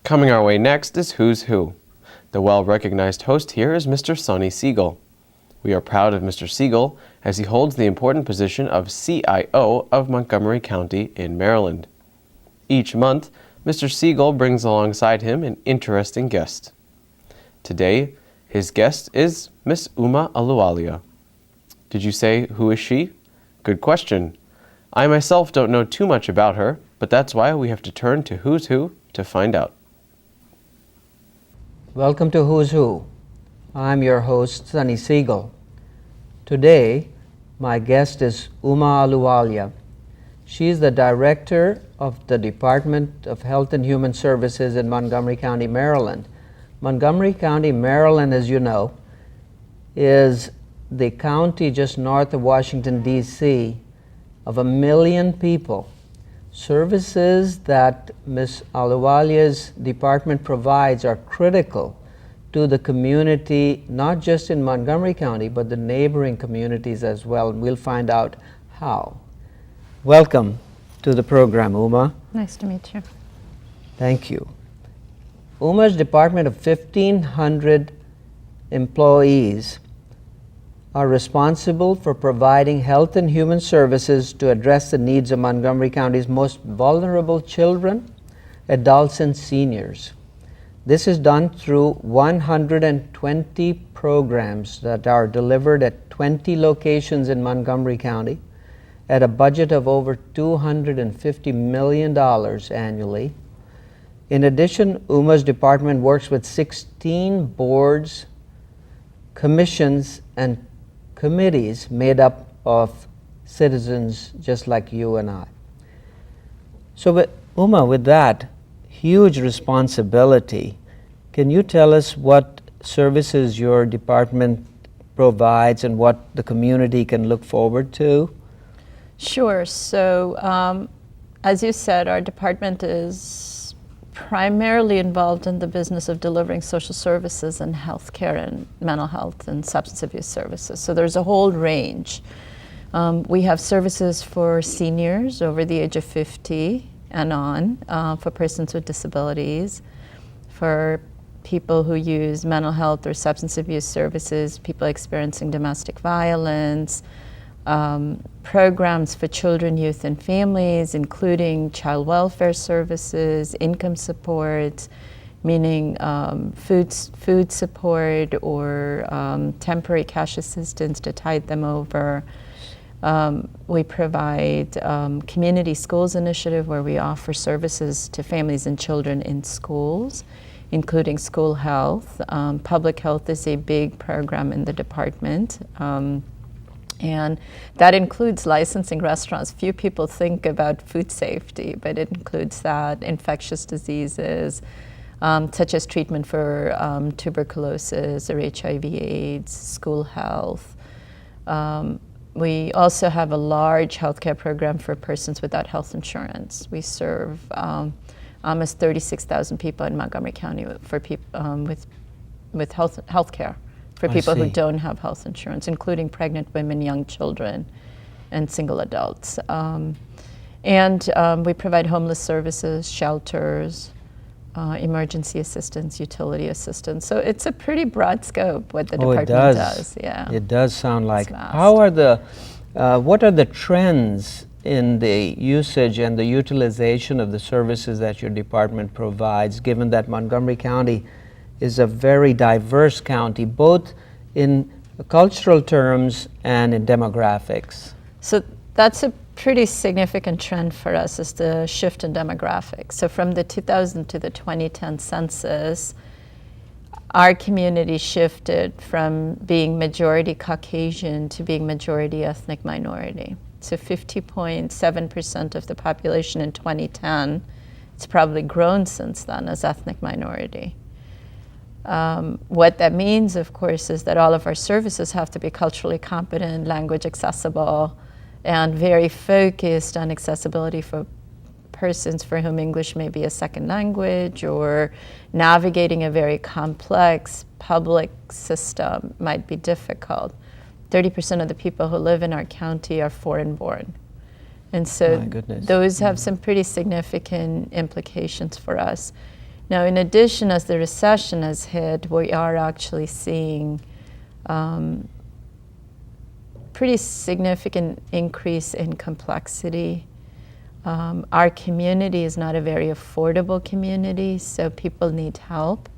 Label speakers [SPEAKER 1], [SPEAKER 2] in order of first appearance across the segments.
[SPEAKER 1] Coming our way next is Who's Who. The well-recognized host here is Mr. Sonny Segal. We are proud of Mr. Segal as he holds the important position of CIO of Montgomery County in Maryland. Each month, Mr. Segal brings alongside him an interesting guest. Today, his guest is Miss Ahluwalia. Did you say, who is she? Good question. I myself don't know too much about her, but that's why we have to turn to Who's Who to find out.
[SPEAKER 2] Welcome to Who's Who. I'm your host, Sonny Segal. Today, my guest is Ahluwalia. She is the director of the Department of Health and Human Services in Montgomery County, Maryland. Montgomery County, Maryland, as you know, is the county just north of Washington, D.C., of 1 million people. Services that Ms. Ahluwalia's department provides are critical to the community, not just in Montgomery County, but the neighboring communities as well, and we'll find out how. Welcome to the program, Uma.
[SPEAKER 3] Nice to meet you.
[SPEAKER 2] Thank you. Uma's department of 1,500 employees are responsible for providing health and human services to address the needs of Montgomery County's most vulnerable children, adults, and seniors. This is done through 120 programs that are delivered at 20 locations in Montgomery County at a budget of over $250 million annually. In addition, Uma's department works with 16 boards, commissions, and committees made up of citizens just like you and I. So Uma, with that huge responsibility, can you tell us what services your department provides and what the community can look forward to?
[SPEAKER 3] Sure. So, as you said, our department is primarily involved in the business of delivering social services and healthcare and mental health and substance abuse services. So there's a whole range. We have services for seniors over the age of 50 and on, for persons with disabilities, for people who use mental health or substance abuse services, people experiencing domestic violence, programs for children, youth, and families, including child welfare services, income support, meaning food support or temporary cash assistance to tide them over. We provide community schools initiative where we offer services to families and children in schools, including school health. Public health is a big program in the department. And that includes licensing restaurants. Few people think about food safety, but it includes that, infectious diseases, such as treatment for tuberculosis or HIV/AIDS, school health. We also have a large healthcare program for persons without health insurance. We serve almost 36,000 people in Montgomery County for people with health care. For people who don't have health insurance, including pregnant women, young children, and single adults. And we provide homeless services, shelters, emergency assistance, utility assistance. So it's a pretty broad scope what the department does. Yeah.
[SPEAKER 2] It does sound like.
[SPEAKER 3] It's vast.
[SPEAKER 2] What are the trends in the usage and the utilization of the services that your department provides, given that Montgomery County is a very diverse county, both in cultural terms and in demographics?
[SPEAKER 3] So that's a pretty significant trend for us, is the shift in demographics. So from the 2000 to the 2010 census, our community shifted from being majority Caucasian to being majority ethnic minority. So 50.7% of the population in 2010, it's probably grown since then as ethnic minority. What that means, of course, is that all of our services have to be culturally competent, language accessible, and very focused on accessibility for persons for whom English may be a second language, or navigating a very complex public system might be difficult. 30% of the people who live in our county are foreign born. And so those have some pretty significant implications for us. Now, in addition, as the recession has hit, we are actually seeing pretty significant increase in complexity. Our community is not a very affordable community, so people need help.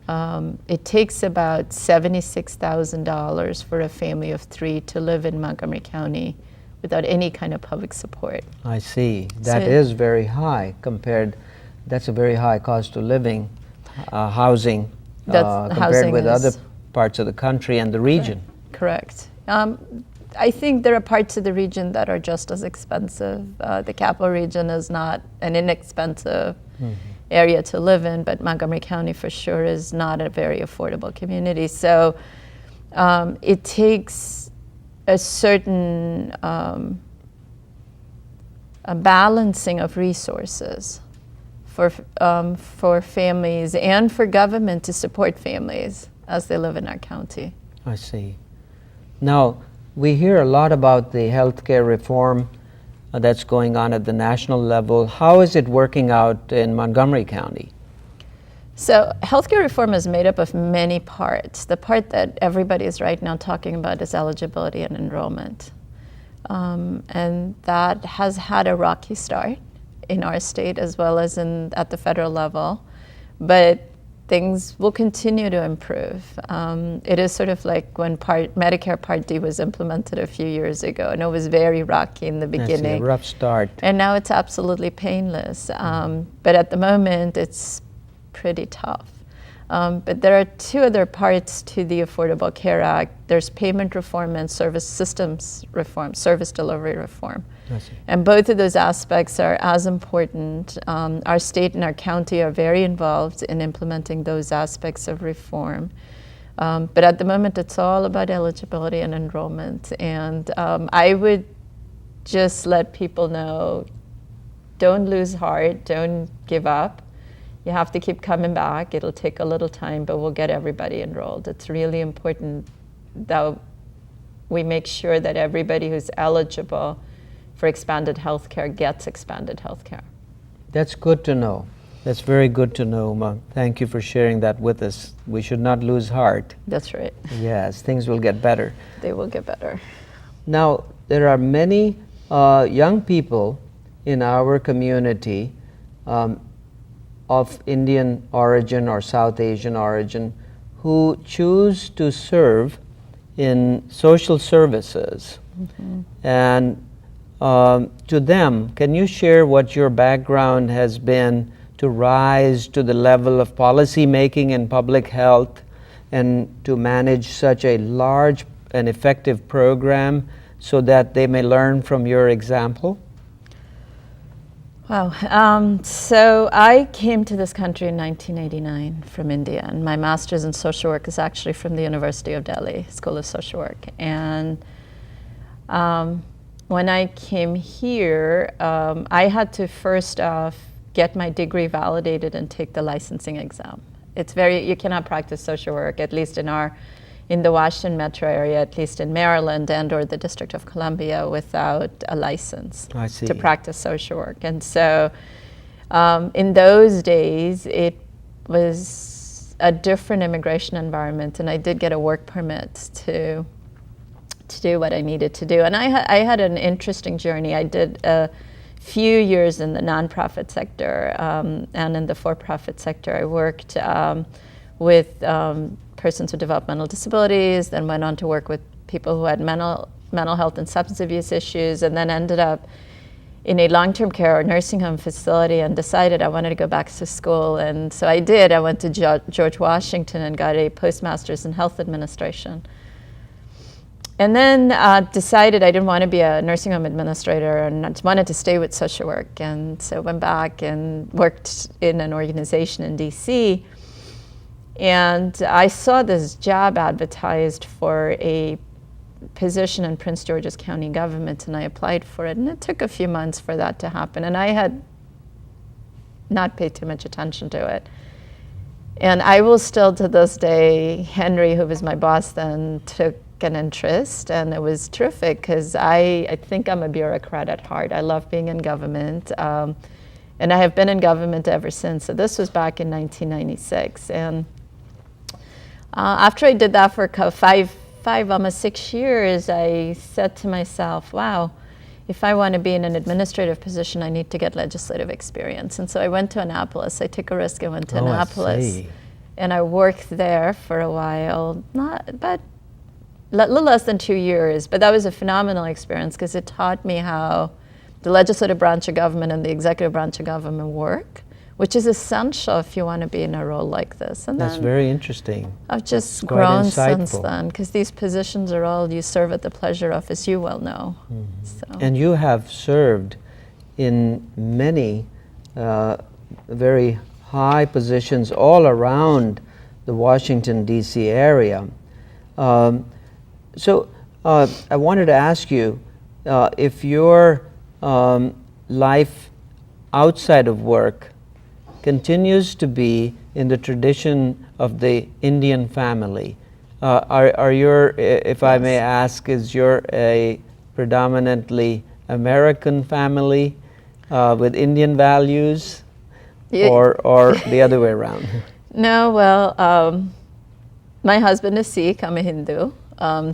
[SPEAKER 3] It takes about $76,000 for a family of 3 to live in Montgomery County without any kind of public support.
[SPEAKER 2] I see. That is very high compared. That's a very high cost of living, housing, compared with other parts of the country and the region.
[SPEAKER 3] Correct. I think there are parts of the region that are just as expensive. The capital region is not an inexpensive area to live in, but Montgomery County for sure is not a very affordable community. So it takes a certain a balancing of resources for families and for government to support families as they live in our county.
[SPEAKER 2] I see. Now, we hear a lot about the healthcare reform that's going on at the national level. How is it working out in Montgomery County?
[SPEAKER 3] So healthcare reform is made up of many parts. The part that everybody is right now talking about is eligibility and enrollment. And that has had a rocky start in our state as well as at the federal level. But things will continue to improve. It is sort of like when Medicare Part D was implemented a few years ago, and it was very rocky in the beginning.
[SPEAKER 2] That's a rough start.
[SPEAKER 3] And now it's absolutely painless. But at the moment, it's pretty tough. But there are 2 other parts to the Affordable Care Act. There's payment reform and service systems reform, service delivery reform. And both of those aspects are as important. Our state and our county are very involved in implementing those aspects of reform. But at the moment, it's all about eligibility and enrollment. And I would just let people know, don't lose heart, don't give up. You have to keep coming back. It'll take a little time, but we'll get everybody enrolled. It's really important that we make sure that everybody who's eligible for expanded health care gets expanded health care.
[SPEAKER 2] That's good to know. That's very good to know, Ma. Thank you for sharing that with us. We should not lose heart.
[SPEAKER 3] That's right.
[SPEAKER 2] Yes, things will get better.
[SPEAKER 3] They will get better.
[SPEAKER 2] Now, there are many young people in our community of Indian origin or South Asian origin who choose to serve in social services. And to them, can you share what your background has been to rise to the level of policy making in public health and to manage such a large and effective program so that they may learn from your example?
[SPEAKER 3] Wow. So I came to this country in 1989 from India, and my master's in social work is actually from the University of Delhi School of Social Work. And when I came here, I had to first off get my degree validated and take the licensing exam. You cannot practice social work, at least in the Washington metro area, at least in Maryland and or the District of Columbia, without a license to practice social work. And so in those days, it was a different immigration environment, and I did get a work permit to do what I needed to do. And I had an interesting journey. I did a few years in the nonprofit sector and in the for-profit sector. I worked with persons with developmental disabilities, then went on to work with people who had mental health and substance abuse issues, and then ended up in a long-term care or nursing home facility and decided I wanted to go back to school. And so I did. I went to George Washington and got a postmaster's in health administration. And then decided I didn't want to be a nursing home administrator and I wanted to stay with social work. And so went back and worked in an organization in DC. And I saw this job advertised for a position in Prince George's County government, and I applied for it. And it took a few months for that to happen. And I had not paid too much attention to it. And I will still, to this day, Henry, who was my boss then, took an interest, and it was terrific because I think I'm a bureaucrat at heart. I love being in government. And I have been in government ever since. So this was back in 1996. And after I did that for almost 6 years, I said to myself, wow, if I want to be in an administrative position, I need to get legislative experience. And so I went to Annapolis. I took a risk and went to Annapolis. And I worked there for a while, a little less than 2 years, but that was a phenomenal experience because it taught me how the legislative branch of government and the executive branch of government work, which is essential if you want to be in a role like this. And
[SPEAKER 2] that's very interesting.
[SPEAKER 3] I've just grown since then, because these positions are all you serve at the pleasure of, as you well know. So.
[SPEAKER 2] And you have served in many very high positions all around the Washington, D.C. area. So I wanted to ask you if your life outside of work continues to be in the tradition of the Indian family. Are your, if I may ask, is your a predominantly American family with Indian values, or the other way around?
[SPEAKER 3] No, well, my husband is Sikh, I'm a Hindu,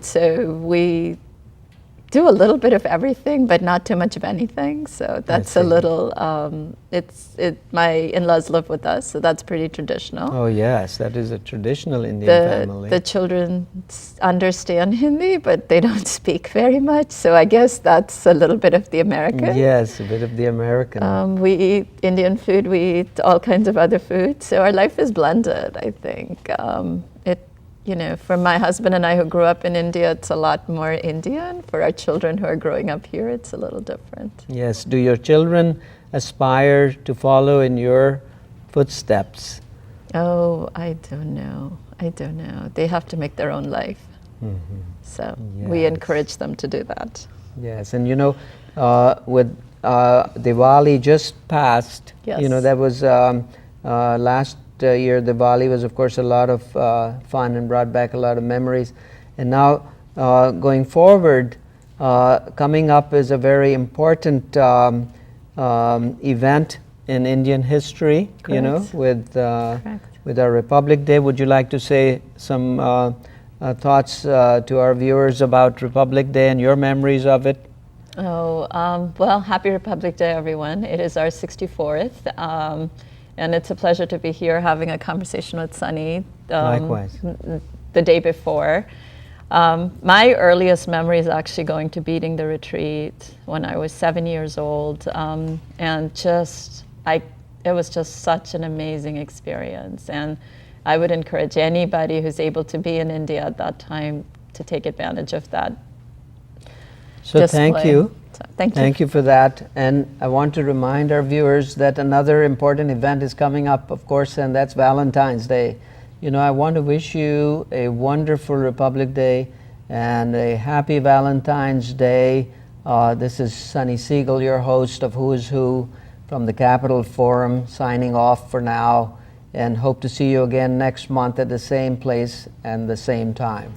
[SPEAKER 3] so we do a little bit of everything, but not too much of anything. So that's a little. My in-laws live with us, so that's pretty traditional.
[SPEAKER 2] Oh yes, that is a traditional Indian family.
[SPEAKER 3] The children understand Hindi, but they don't speak very much. So I guess that's a little bit of the American.
[SPEAKER 2] Yes, a bit of the American.
[SPEAKER 3] We eat Indian food. We eat all kinds of other food. So our life is blended, I think. For my husband and I who grew up in India, it's a lot more Indian. For our children who are growing up here, it's a little different.
[SPEAKER 2] Yes. Do your children aspire to follow in your footsteps?
[SPEAKER 3] Oh, I don't know. They have to make their own life. So we encourage them to do that.
[SPEAKER 2] Yes. And with Diwali just passed,
[SPEAKER 3] yes.
[SPEAKER 2] That was last year. Diwali was, of course, a lot of fun and brought back a lot of memories. And now, going forward, coming up is a very important event in Indian history.
[SPEAKER 3] Correct.
[SPEAKER 2] With our Republic Day. Would you like to say some thoughts to our viewers about Republic Day and your memories of it?
[SPEAKER 3] Well, happy Republic Day, everyone. It is our 64th. And it's a pleasure to be here having a conversation with Sonny.
[SPEAKER 2] Likewise.
[SPEAKER 3] The day before. My earliest memory is actually going to Beating the Retreat when I was 7 years old. And it was just such an amazing experience. And I would encourage anybody who's able to be in India at that time to take advantage of that.
[SPEAKER 2] So
[SPEAKER 3] display.
[SPEAKER 2] Thank you.
[SPEAKER 3] Thank you
[SPEAKER 2] for that. And I want to remind our viewers that another important event is coming up, of course, and that's Valentine's Day. I want to wish you a wonderful Republic Day and a happy Valentine's Day. This is Sonny Segal, your host of Who is Who from the Capitol Forum, signing off for now, and hope to see you again next month at the same place and the same time.